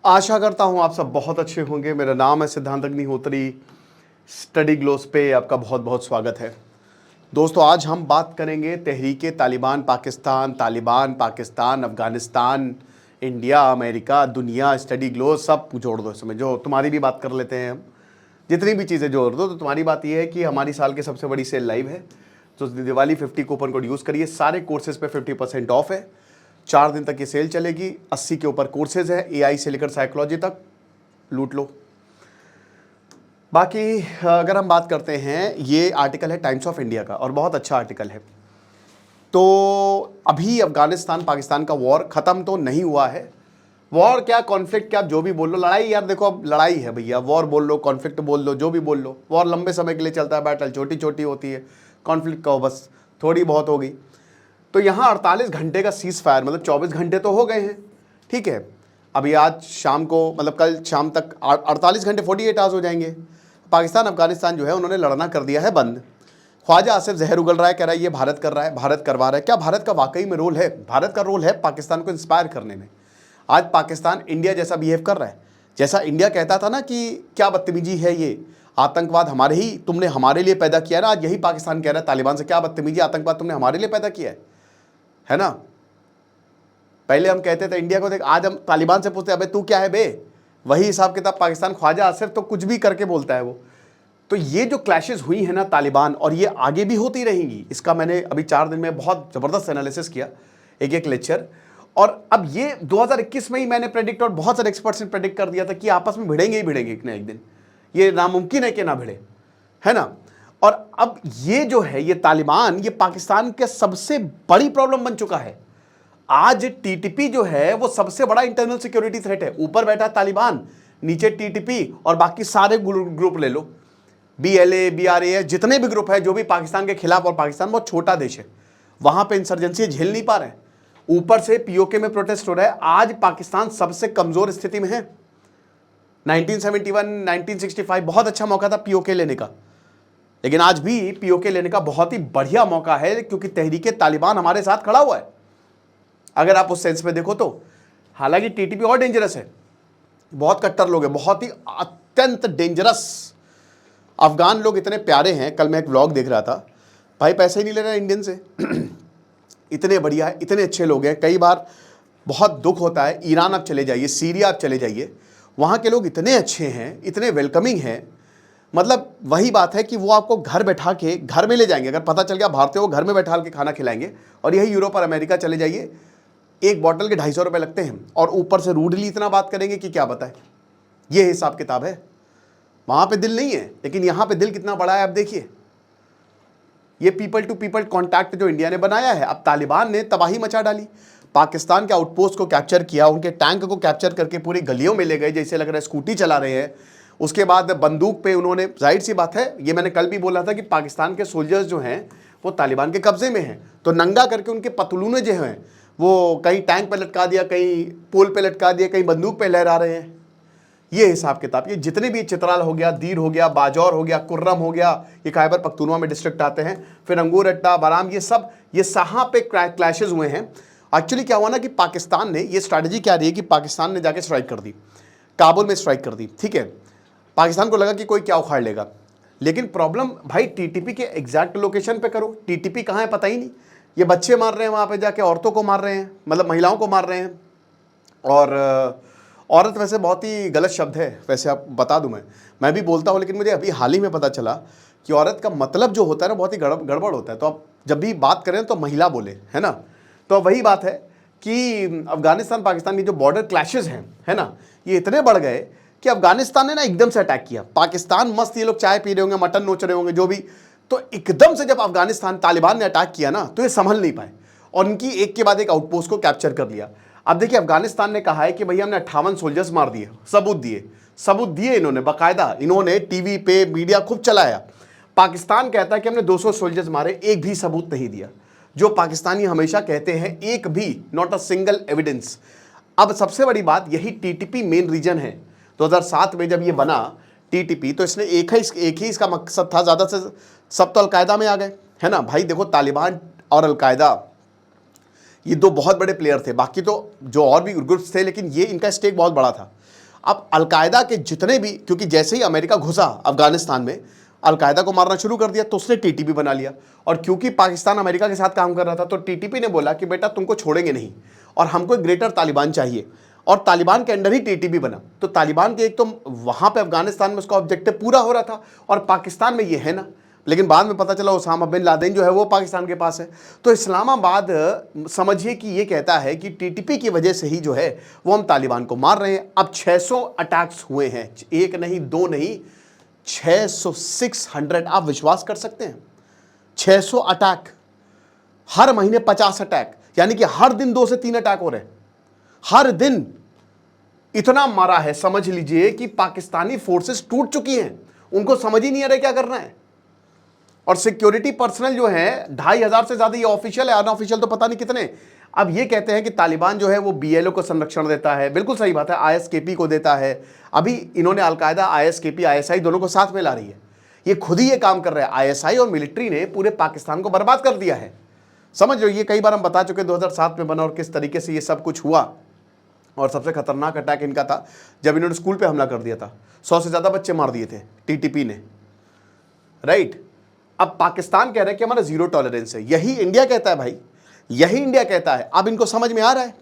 आशा करता हूं आप सब बहुत अच्छे होंगे। मेरा नाम है सिद्धांत अग्निहोत्री। स्टडी ग्लोस पे आपका बहुत बहुत स्वागत है। दोस्तों, आज हम बात करेंगे तहरीके तालिबान पाकिस्तान, अफगानिस्तान, इंडिया, अमेरिका, दुनिया, स्टडी ग्लोस सब जोड़ दो इसमें, जो तुम्हारी भी बात कर लेते हैं हम। जितनी भी चीज़ें जोड़ दो तो तुम्हारी बात यह है कि हमारी साल की सबसे बड़ी सेल लाइव है। तो दिवाली 50 कूपन कोड यूज़ करिए। सारे कोर्सेज पे 50% ऑफ है। 4 दिन तक ये सेल चलेगी। 80 के ऊपर कोर्सेज है, एआई से लेकर साइकोलॉजी तक, लूट लो। बाकी अगर हम बात करते हैं, ये आर्टिकल है टाइम्स ऑफ इंडिया का और बहुत अच्छा आर्टिकल है। तो अभी अफगानिस्तान पाकिस्तान का वॉर ख़त्म तो नहीं हुआ है। वॉर क्या, कॉन्फ्लिक्ट क्या, जो भी बोल लो, लड़ाई यार देखो, अब लड़ाई है भैया। वॉर बोल लो, कॉन्फ्लिक्ट बोल लो, जो भी बोल लो। वॉर लंबे समय के लिए चलता है, बैटल छोटी छोटी होती है। कॉन्फ्लिक्ट कहो बस थोड़ी बहुत होगी। तो यहाँ 48 घंटे का सीज फायर, मतलब 24 घंटे तो हो गए हैं, ठीक है। अभी आज शाम को, मतलब कल शाम तक 48 घंटे 48 आवर्स हो जाएंगे। पाकिस्तान अफगानिस्तान जो है उन्होंने लड़ना कर दिया है बंद। ख्वाजा आसिफ जहर उगल रहा है, कह रहा है ये भारत कर रहा है, भारत करवा रहा है। क्या भारत का वाकई में रोल है? भारत का रोल है पाकिस्तान को इंस्पायर करने में। आज पाकिस्तान इंडिया जैसा बिहेव कर रहा है। जैसा इंडिया कहता था ना कि क्या बदतमीजी है ये, आतंकवाद हमारे ही, तुमने हमारे लिए पैदा किया ना। आज यही पाकिस्तान कह रहा है तालिबान से, क्या बदतमीजी, आतंकवाद तुमने हमारे लिए पैदा किया है ना। पहले हम कहते थे इंडिया को, देख आज हम तालिबान से पूछते, अबे तू क्या है बे। वही हिसाब किताब पाकिस्तान, ख्वाजा आसिफ तो कुछ भी करके बोलता है वो। तो ये जो क्लैशेस हुई है ना तालिबान, और ये आगे भी होती रहेंगी, इसका मैंने अभी 4 दिन में बहुत ज़बरदस्त एनालिसिस किया, एक लेक्चर। और अब ये 2021 में ही मैंने प्रेडिक्ट, और बहुत सारे एक्सपर्ट्स ने प्रेडिक्ट कर दिया था कि आपस में भिड़ेंगे ही भिड़ेंगे एक ना एक दिन। ये नामुमकिन है कि ना भिड़े, है ना। और अब ये जो है, ये तालिबान, ये पाकिस्तान के सबसे बड़ी प्रॉब्लम बन चुका है। आज टीटीपी जो है वो सबसे बड़ा इंटरनल सिक्योरिटी थ्रेट है। ऊपर बैठा तालिबान, नीचे टीटीपी, और बाकी सारे ग्रुप ले लो, बीएलए, बीआरए, जितने भी ग्रुप है जो भी पाकिस्तान के खिलाफ। और पाकिस्तान बहुत छोटा देश है, वहां पे इंसर्जेंसी झेल नहीं पा रहे हैं। ऊपर से पीओके में प्रोटेस्ट हो रहा है। आज पाकिस्तान सबसे कमजोर स्थिति में है। 1971, 1965 बहुत अच्छा मौका था पीओके लेने का, लेकिन आज भी पीओके लेने का बहुत ही बढ़िया मौका है, क्योंकि तहरीके तालिबान हमारे साथ खड़ा हुआ है, अगर आप उस सेंस में देखो तो। हालांकि टीटीपी और डेंजरस है, बहुत कट्टर लोग हैं, बहुत ही अत्यंत डेंजरस। अफगान लोग इतने प्यारे हैं। कल मैं एक व्लॉग देख रहा था, भाई पैसे ही नहीं ले रहा इंडियन से इतने बढ़िया है, इतने अच्छे लोग हैं। कई बार बहुत दुख होता है, ईरान आप चले जाइए, सीरिया आप चले जाइए, वहाँ के लोग इतने अच्छे हैं, इतने वेलकमिंग हैं। मतलब वही बात है कि वो आपको घर बैठा के घर में ले जाएंगे। अगर पता चल गया भारतीय, वो घर में बैठा के खाना खिलाएंगे। और यही यूरोप और अमेरिका चले जाइए, एक बॉटल के 250 रुपये लगते हैं, और ऊपर से रूडली इतना बात करेंगे कि क्या बताएं। ये हिसाब किताब है। वहाँ पे दिल नहीं है, लेकिन यहाँ पे दिल कितना बड़ा है आप देखिए। ये पीपल टू पीपल कॉन्टैक्ट जो इंडिया ने बनाया है। अब तालिबान ने तबाही मचा डाली, पाकिस्तान के आउटपोस्ट को कैप्चर किया, उनके टैंक को कैप्चर करके पूरी गलियों में ले गए, जैसे लग रहा है स्कूटी चला रहे हैं। उसके बाद बंदूक पे उन्होंने, जाहिर सी बात है, ये मैंने कल भी बोला था कि पाकिस्तान के सोल्जर्स जो हैं वो तालिबान के कब्जे में हैं, तो नंगा करके उनके पतलूने जो हैं वो कहीं टैंक पे लटका दिया, कहीं पोल पे लटका दिया, कहीं बंदूक पे लहरा रहे हैं। ये हिसाब किताब, ये जितने भी चित्राल हो गया, दीर हो गया, बाजौर हो गया, कुर्रम हो गया, ये खैबर पख्तूनवा में डिस्ट्रिक्ट आते हैं, फिर अंगूर अट्टा, बाराम, ये सब, ये सहाँ पे क्लैशेज हुए हैं। एक्चुअली क्या हुआ ना कि पाकिस्तान ने, ये स्ट्रैटेजी क्या रही है कि पाकिस्तान ने जाके स्ट्राइक कर दी, काबुल में स्ट्राइक कर दी, ठीक है। पाकिस्तान को लगा कि कोई क्या उखाड़ लेगा, लेकिन प्रॉब्लम भाई टीटीपी के एग्जैक्ट लोकेशन पे करो। टीटीपी कहाँ है पता ही नहीं। ये बच्चे मार रहे हैं वहाँ पे जाके, औरतों को मार रहे हैं, मतलब महिलाओं को मार रहे हैं। और औरत वैसे बहुत ही गलत शब्द है, वैसे आप बता दूं, मैं भी बोलता हूँ, लेकिन मुझे अभी हाल ही में पता चला कि औरत का मतलब जो होता है ना बहुत ही गड़बड़ होता है। तो आप जब भी बात करें तो महिला बोले, है ना। तो वही बात है कि अफगानिस्तान पाकिस्तान की जो बॉर्डर क्लैशेज हैं, है ना, ये इतने बढ़ गए कि अफगानिस्तान ने ना एकदम से अटैक किया। पाकिस्तान मस्त, ये लोग चाय पी रहे होंगे, मटन नोच रहे होंगे, जो भी, तो एकदम से जब अफगानिस्तान तालिबान ने अटैक किया ना, तो ये संभल नहीं पाए और उनकी एक के बाद एक आउटपोस्ट को कैप्चर कर लिया। अब देखिए, अफगानिस्तान ने कहा है कि भैया हमने 58 सोल्जर्स मार दिए, सबूत दिए इन्होंने बाकायदा, इन्होंने टीवी पे मीडिया खूब चलाया। पाकिस्तान कहता है कि हमने 200 सोल्जर्स मारे, एक भी सबूत नहीं दिया। जो पाकिस्तानी हमेशा कहते हैं, एक भी, नॉट अ सिंगल एविडेंस। अब सबसे बड़ी बात, यही टीटीपी मेन रीजन है। 2007 में जब ये बना टीटीपी, तो इसने एक ही इसका मकसद था, ज़्यादा से सब तो अलकायदा में आ गए, है ना। भाई देखो, तालिबान और अलकायदा ये दो बहुत बड़े प्लेयर थे, बाकी तो जो और भी ग्रुप्स थे, लेकिन ये इनका स्टेक बहुत बड़ा था। अब अलकायदा के जितने भी, क्योंकि जैसे ही अमेरिका घुसा अफगानिस्तान में, अलकायदा को मारना शुरू कर दिया, तो उसने टीटीपी बना लिया। और क्योंकि पाकिस्तान अमेरिका के साथ काम कर रहा था, तो टीटीपी ने बोला कि बेटा तुमको छोड़ेंगे नहीं और हमको एक ग्रेटर तालिबान चाहिए, और तालिबान के अंडर ही टीटीपी बना। तो तालिबान के एक तो वहां पे अफगानिस्तान में उसका ऑब्जेक्टिव पूरा हो रहा था, और पाकिस्तान में ये है ना, लेकिन बाद में पता चला उसामा बिन लादेन जो है वो पाकिस्तान के पास है। तो इस्लामाबाद समझिए कि ये कहता है कि टीटीपी की वजह से ही जो है वो हम तालिबान को मार रहे हैं। अब 600 अटैक्स हुए हैं, एक नहीं दो नहीं, 600 आप विश्वास कर सकते हैं? 600 अटैक, हर महीने 50 अटैक, यानी कि हर दिन 2 से 3 अटैक हो रहे हैं, हर दिन। इतना मारा है, समझ लीजिए कि पाकिस्तानी फोर्सेस टूट चुकी हैं, उनको समझ ही नहीं आ रहा क्या करना है। और सिक्योरिटी पर्सनल जो है 2500 से ज्यादा, ये ऑफिशियल है, अनऑफिशियल तो पता नहीं कितने। अब ये कहते हैं कि तालिबान जो है वो बीएलओ को संरक्षण देता है, बिल्कुल सही बात है, आईएसकेपी को देता है। अभी इन्होंने अलकायदा, आईएसकेपी, आईएसआई दोनों को साथ में ला रही है, ये खुद ही ये काम कर रहा है। आईएसआई और मिलिट्री ने पूरे पाकिस्तान को बर्बाद कर दिया है, समझ लो। ये कई बार हम बता चुके 2007 में बना और किस तरीके से ये सब कुछ हुआ। और सबसे खतरनाक अटैक इनका था जब इन्होंने स्कूल पे हमला कर दिया था, 100 से ज्यादा बच्चे मार दिए थे टीटीपी ने, राइट। अब पाकिस्तान कह रहा है कि हमारा जीरो टॉलरेंस है, यही इंडिया कहता है भाई, यही इंडिया कहता है। अब इनको समझ में आ रहा है,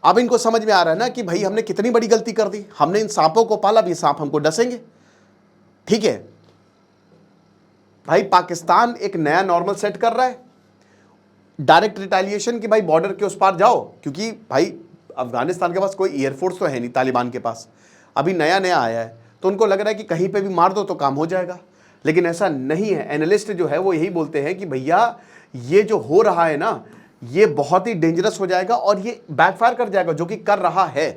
अब इनको समझ में आ रहा है ना कि भाई हमने कितनी बड़ी गलती कर दी, हमने इन सांपों को पाला, अब ये सांप हमको डसेंगे, ठीक है भाई। पाकिस्तान एक नया नॉर्मल सेट कर रहा है, डायरेक्ट रिटेलिएशन की, भाई बॉर्डर के उस पार जाओ, क्योंकि भाई अफगानिस्तान के पास कोई एयरफोर्स तो है नहीं, तालिबान के पास अभी नया नया आया है, तो उनको लग रहा है कि कहीं पे भी मार दो तो काम हो जाएगा। लेकिन ऐसा नहीं है। एनालिस्ट जो है वो यही बोलते हैं कि भैया ये जो हो रहा है ना, ये बहुत ही डेंजरस हो जाएगा और ये बैकफायर कर जाएगा, जो कि कर रहा है।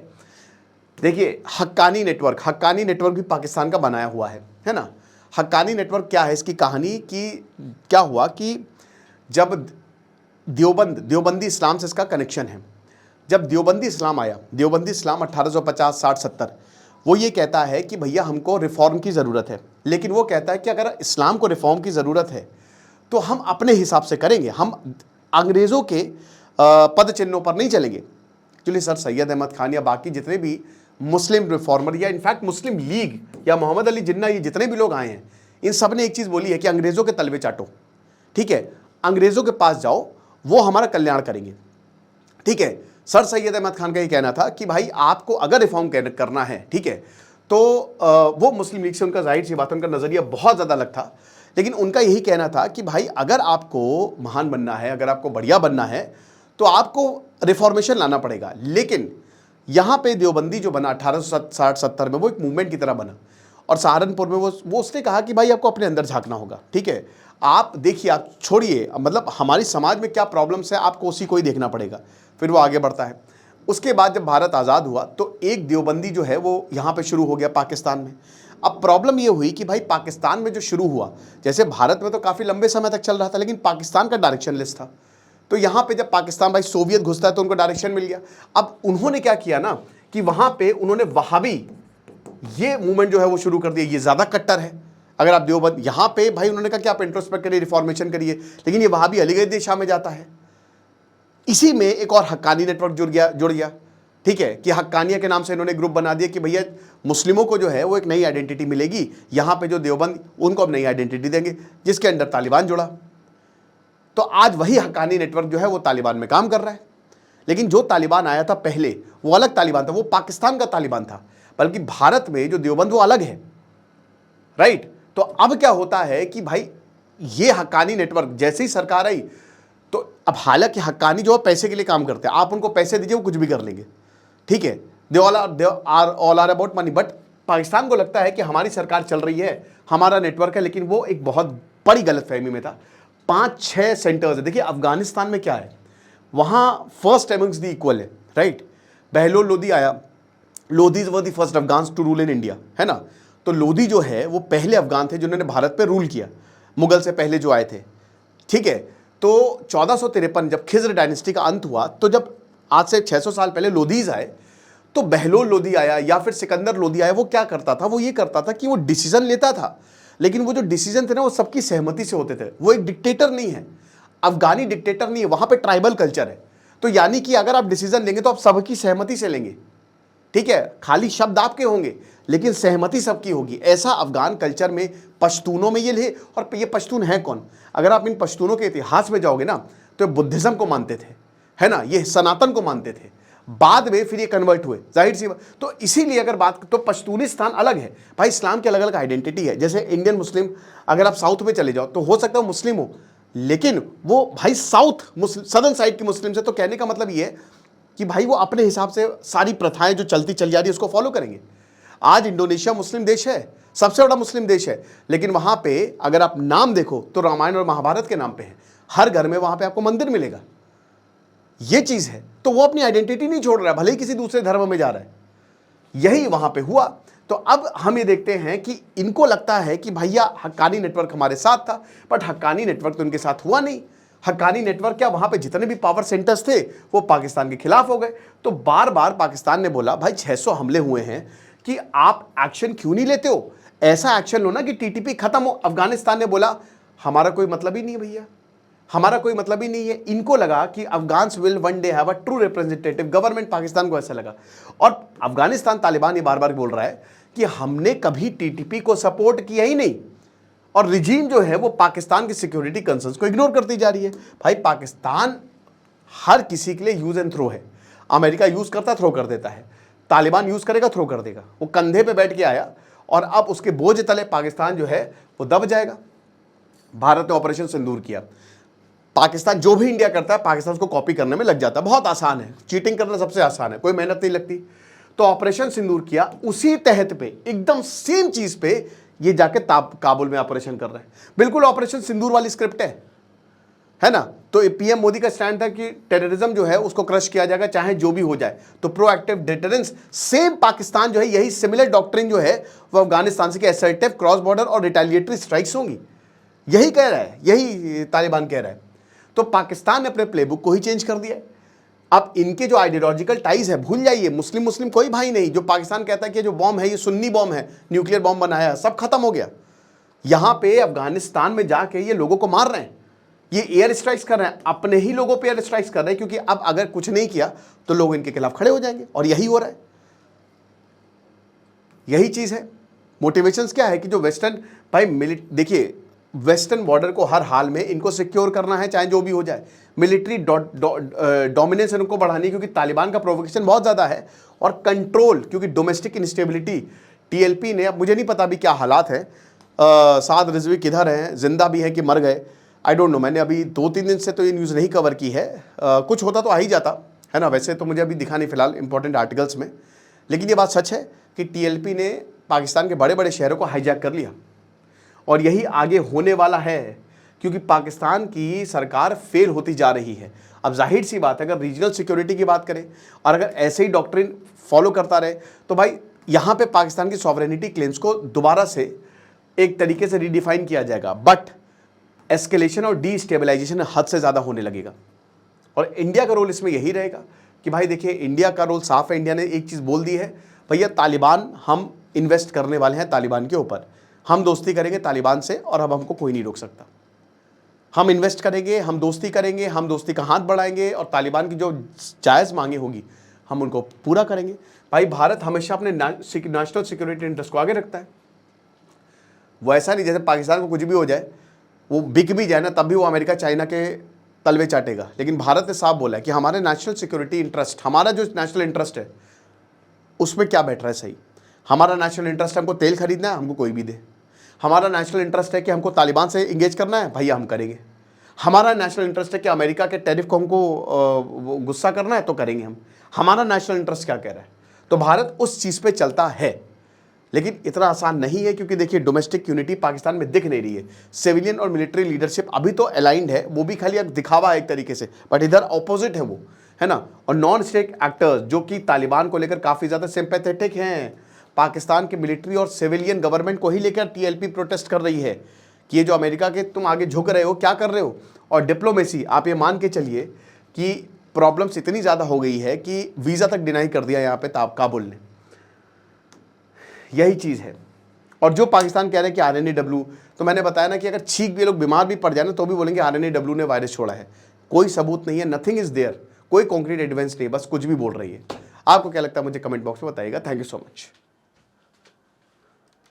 देखिए हक्कानी नेटवर्क भी पाकिस्तान का बनाया हुआ है ना। हक्कानी नेटवर्क क्या है, इसकी कहानी कि क्या हुआ कि जब देवबंदी इस्लाम से इसका कनेक्शन है। जब देवबंदी इस्लाम आया, देवबंदी इस्लाम 1850, 60, 70, वो ये कहता है कि भैया हमको रिफॉर्म की ज़रूरत है। लेकिन वो कहता है कि अगर इस्लाम को रिफॉर्म की ज़रूरत है तो हम अपने हिसाब से करेंगे, हम अंग्रेज़ों के पद चिन्हों पर नहीं चलेंगे। एक्चुअली सर सैयद अहमद खान या बाकी जितने भी मुस्लिम रिफॉर्मर या इनफैक्ट मुस्लिम लीग या मोहम्मद अली जिन्ना, ये जितने भी लोग आए हैं, इन सब ने एक चीज़ बोली है कि अंग्रेज़ों के तलवे चाटो, ठीक है, अंग्रेज़ों के पास जाओ, वो हमारा कल्याण करेंगे, ठीक है। सर सैयद अहमद खान का ये कहना था कि भाई आपको अगर रिफॉर्म करना है, ठीक है, तो वो मुस्लिम लीग से उनका जाहिर सी बात, उनका नज़रिया बहुत ज़्यादा अलग था। लेकिन उनका यही कहना था कि भाई अगर आपको महान बनना है, अगर आपको बढ़िया बनना है, तो आपको रिफॉर्मेशन लाना पड़ेगा। लेकिन यहाँ पे देवबंदी जो बना 1860-70 में, वो एक मूवमेंट की तरह बना। और सहारनपुर में वो उसने कहा कि भाई आपको अपने अंदर झांकना होगा, ठीक है, आप देखिए, आप छोड़िए, मतलब हमारी समाज में क्या प्रॉब्लम्स है आपको उसी को ही देखना पड़ेगा। फिर वो आगे बढ़ता है। उसके बाद जब भारत आज़ाद हुआ तो एक देवबंदी जो है वो यहाँ पे शुरू हो गया पाकिस्तान में। अब प्रॉब्लम ये हुई कि भाई पाकिस्तान में जो शुरू हुआ, जैसे भारत में तो काफ़ी लंबे समय तक चल रहा था, लेकिन पाकिस्तान का डायरेक्शन लेस था। तो यहाँ पे जब पाकिस्तान भाई सोवियत घुसता है तो उनको डायरेक्शन मिल गया। अब उन्होंने क्या किया ना कि वहाँ पे उन्होंने वहाबी ये मूवमेंट जो है वो शुरू कर दिया, ये ज़्यादा कट्टर है। अगर आप देवबंद यहाँ पे भाई उन्होंने कहा कि आप इंट्रोस्पेक्ट करिए, रिफॉर्मेशन करिए, लेकिन ये वहाबी अलीगढ़ दिशा में जाता है। इसी में एक और हक्कानी नेटवर्क जुड़ गया, ठीक है, कि हक्कानिया के नाम से इन्होंने ग्रुप बना दिया कि भैया मुस्लिमों को जो है वो एक नई आइडेंटिटी मिलेगी, यहाँ पे जो देवबंद उनको अब नई आइडेंटिटी देंगे, जिसके अंदर तालिबान जुड़ा। तो आज वही हक्कानी नेटवर्क जो है वो तालिबान में काम कर रहा है। लेकिन जो तालिबान आया था पहले वो अलग तालिबान था, वो पाकिस्तान का तालिबान था, बल्कि भारत में जो देवबंद वो अलग है, राइट। तो अब क्या होता है कि भाई ये हक्कानी नेटवर्क जैसे ही सरकार आई, तो अब हालांकि हक्कानी जो पैसे के लिए काम करते हैं, आप उनको पैसे दीजिए वो कुछ भी कर लेंगे, ठीक है, they all are about money. But Pakistan को लगता है कि हमारी सरकार चल रही है, हमारा नेटवर्क है, लेकिन वो एक बहुत बड़ी गलतफहमी में था। 5-6 सेंटर्स है। देखिए अफगानिस्तान में क्या है, वहाँ फर्स्ट एमंग्स द इक्वल है, राइट। बहलोल लोदी आया, Lodis were the first Afghans to rule in India, है ना। तो लोधी जो है वो पहले अफगान थे जिन्होंने भारत पे रूल किया, मुगल से पहले जो आए थे, ठीक है। तो 1453 जब खिज़्र डायनेस्टी का अंत हुआ, तो जब आज से 600 साल पहले लोधीज आए, तो बहलोल लोधी आया या फिर सिकंदर लोधी आया, वो क्या करता था, वो ये करता था कि वो डिसीजन लेता था, लेकिन वो जो डिसीजन थे ना वो सबकी सहमति से होते थे। वो एक डिक्टेटर नहीं है, अफगानी डिक्टेटर नहीं है, वहाँ पे ट्राइबल कल्चर है। तो यानी कि अगर आप डिसीजन लेंगे तो आप सबकी सहमति से लेंगे, ठीक है, खाली शब्द आपके होंगे लेकिन सहमति सबकी होगी। ऐसा अफगान कल्चर में, पश्तूनों में ये ले। और ये पश्तून है कौन? अगर आप इन पश्तूनों के इतिहास में जाओगे ना तो बुद्धिज्म को मानते थे, है ना, ये सनातन को मानते थे, बाद में फिर ये कन्वर्ट हुए, जाहिर सी बात। तो इसीलिए अगर बात, तो पश्तूनिस्तान अलग है भाई, इस्लाम की अलग अलग आइडेंटिटी है। जैसे इंडियन मुस्लिम, अगर आप साउथ में चले जाओ तो हो सकता है मुस्लिम हो, लेकिन वो भाई साउथ मुस्लिम, सदर्न साइड की मुस्लिम से। तो कहने का मतलब ये है कि भाई वो अपने हिसाब से सारी प्रथाएं जो चलती चली जा रही है उसको फॉलो करेंगे। आज इंडोनेशिया मुस्लिम देश है, सबसे बड़ा मुस्लिम देश है, लेकिन वहां पे अगर आप नाम देखो तो रामायण और महाभारत के नाम पे है। हर घर में वहां पे आपको मंदिर मिलेगा, ये चीज है। तो वो अपनी आइडेंटिटी नहीं छोड़ रहा है, भले ही किसी दूसरे धर्म में जा रहा है। यही वहां पे हुआ। तो अब हम ये देखते हैं कि इनको लगता है कि भैया हक्कानी नेटवर्क हमारे साथ था, बट हक्कानी नेटवर्क तो इनके साथ हुआ नहीं। हक्कानी नेटवर्क क्या, वहां पे जितने भी पावर सेंटर्स थे वो पाकिस्तान के खिलाफ हो गए। तो बार बार पाकिस्तान ने बोला भाई 600 हमले हुए हैं कि आप एक्शन क्यों नहीं लेते हो? ऐसा एक्शन लो ना कि टीटीपी खत्म हो। अफगानिस्तान ने बोला हमारा कोई मतलब ही नहीं है भैया, हमारा कोई मतलब ही नहीं है। इनको लगा कि Afghans will one day have a true representative government, Pakistan को ऐसा लगा। और अफगानिस्तान तालिबान ये बार बार बोल रहा है कि हमने कभी टीटीपी को सपोर्ट किया ही नहीं, और रिजीम जो है वो पाकिस्तान की सिक्योरिटी कंसर्न्स को इग्नोर करती जा रही है। भाई पाकिस्तान हर किसी के लिए यूज एंड थ्रो है। अमेरिका यूज करता, थ्रो कर देता है, तालिबान यूज करेगा, थ्रो कर देगा। वो कंधे पे बैठ के आया और अब उसके बोझ तले पाकिस्तान जो है वो दब जाएगा। भारत ने ऑपरेशन सिंदूर किया, पाकिस्तान जो भी इंडिया करता है पाकिस्तान उसको कॉपी करने में लग जाता है। बहुत आसान है, चीटिंग करना सबसे आसान है, कोई मेहनत नहीं लगती। तो ऑपरेशन सिंदूर किया, उसी तहत पे एकदम सेम चीज पे ये जाके काबुल में ऑपरेशन कर रहे हैं। बिल्कुल ऑपरेशन सिंदूर वाली स्क्रिप्ट है ना। तो पीएम मोदी का स्टैंड था कि टेररिज्म जो है उसको क्रश किया जाएगा चाहे जो भी हो जाए। तो प्रोएक्टिव डिटरेंस, सेम पाकिस्तान जो है यही सिमिलर डॉक्ट्रिन जो है वो अफगानिस्तान से, असर्टिव क्रॉस बॉर्डर और रिटेलिएटरी स्ट्राइक्स होंगी, यही कह रहा है, यही तालिबान कह रहा है। तो पाकिस्तान ने अपने प्लेबुक को ही चेंज कर दिया है। अब इनके जो आइडियोलॉजिकल टाइज है भूल जाइए, मुस्लिम मुस्लिम कोई भाई नहीं। जो पाकिस्तान कहता है कि जो बॉम्ब है ये सुन्नी बॉम्ब है, न्यूक्लियर बॉम्ब बनाया है, सब खत्म हो गया। यहां पे अफगानिस्तान में जाके ये लोगों को मार रहे हैं, ये एयर स्ट्राइक्स कर रहे हैं, अपने ही लोगों पे एयर स्ट्राइक्स कर रहे हैं, क्योंकि अब अगर कुछ नहीं किया तो लोग इनके खिलाफ खड़े हो जाएंगे। और यही हो रहा है, यही चीज है। मोटिवेशंस क्या है कि जो वेस्टर्न भाई देखिए, वेस्टर्न बॉर्डर को हर हाल में इनको सिक्योर करना है चाहे जो भी हो जाए। मिलिट्री डोमिनेंस इनको बढ़ानी है, क्योंकि तालिबान का प्रोवोकेशन बहुत ज़्यादा है। और कंट्रोल, क्योंकि डोमेस्टिक इंस्टेबिलिटी, टीएलपी ने, अब मुझे नहीं पता अभी क्या हालात है, साद रिजवी किधर हैं, जिंदा भी हैं कि मर गए, आई डोंट नो। मैंने अभी 2-3 दिन से तो ये न्यूज़ नहीं कवर की है। कुछ होता तो आ ही जाता है ना, वैसे तो मुझे अभी दिखा नहीं फिलहाल इंपॉर्टेंट आर्टिकल्स में। लेकिन ये बात सच है कि टीएलपी ने पाकिस्तान के बड़े बड़े शहरों को हाईजैक कर लिया, और यही आगे होने वाला है, क्योंकि पाकिस्तान की सरकार फेल होती जा रही है। अब जाहिर सी बात है, अगर रीजनल सिक्योरिटी की बात करें और अगर ऐसे ही डॉक्ट्रिन फॉलो करता रहे तो भाई यहाँ पे पाकिस्तान की सॉवरेनिटी क्लेम्स को दोबारा से एक तरीके से रीडिफाइन किया जाएगा। बट एस्केलेशन और डीस्टेबलाइजेशन हद से ज़्यादा होने लगेगा, और इंडिया का रोल इसमें यही रहेगा कि भाई देखिए, इंडिया का रोल साफ है। इंडिया ने एक चीज़ बोल दी है, भैया तालिबान, हम इन्वेस्ट करने वाले हैं तालिबान के ऊपर, हम दोस्ती करेंगे तालिबान से और अब हमको कोई नहीं रोक सकता। हम इन्वेस्ट करेंगे, हम दोस्ती करेंगे, हम दोस्ती का हाथ बढ़ाएंगे, और तालिबान की जो जायज़ मांगे होगी हम उनको पूरा करेंगे। भाई भारत हमेशा अपने नेशनल सिक्योरिटी इंटरेस्ट को आगे रखता है। वो ऐसा नहीं जैसे पाकिस्तान को कुछ भी हो जाए, वो बिक भी जाए ना, तब भी वो अमेरिका चाइना के तलवे चाटेगा। लेकिन भारत ने साफ बोला है कि हमारे नेशनल सिक्योरिटी इंटरेस्ट, हमारा जो नेशनल इंटरेस्ट है उसमें क्या बैठ रहा है सही। हमारा नेशनल इंटरेस्ट है हमको तेल खरीदना है, हमको कोई भी दे। हमारा नेशनल इंटरेस्ट है कि हमको तालिबान से इंगेज करना है, भैया हम करेंगे। हमारा नेशनल इंटरेस्ट है कि अमेरिका के टैरिफ को हमको गुस्सा करना है तो करेंगे हम। हमारा नेशनल इंटरेस्ट क्या कह रहा है, तो भारत उस चीज़ पे चलता है। लेकिन इतना आसान नहीं है, क्योंकि देखिए डोमेस्टिक यूनिटी पाकिस्तान में दिख नहीं रही है। सिविलियन और मिलिट्री लीडरशिप अभी तो अलाइंड है, वो भी खाली एक दिखावा है एक तरीके से, बट इधर ऑपोजिट है वो, है ना। और नॉन स्टेट एक्टर्स जो कि तालिबान को लेकर काफ़ी ज़्यादा सिंपैथेटिक हैं, पाकिस्तान के मिलिट्री और सिविलियन गवर्नमेंट को ही लेकर टीएलपी प्रोटेस्ट कर रही है कि ये जो अमेरिका के तुम आगे झुक रहे हो, क्या कर रहे हो। और डिप्लोमेसी, आप ये मान के चलिए कि प्रॉब्लम्स इतनी ज़्यादा हो गई है कि वीज़ा तक डिनाई कर दिया यहाँ पे काबुल ने। यही चीज़ है। और जो पाकिस्तान कह रहे हैं कि RNAW, तो मैंने बताया ना कि अगर छींक भी लोग बीमार भी पड़ जाए ना तो भी बोलेंगे RNAW ने वायरस छोड़ा है। कोई सबूत नहीं है, नथिंग इज़ देयर, कोई कॉन्क्रीट एविडेंस नहीं, बस कुछ भी बोल रही है। आपको क्या लगता है मुझे कमेंट बॉक्स में बताइएगा। Thank you so much.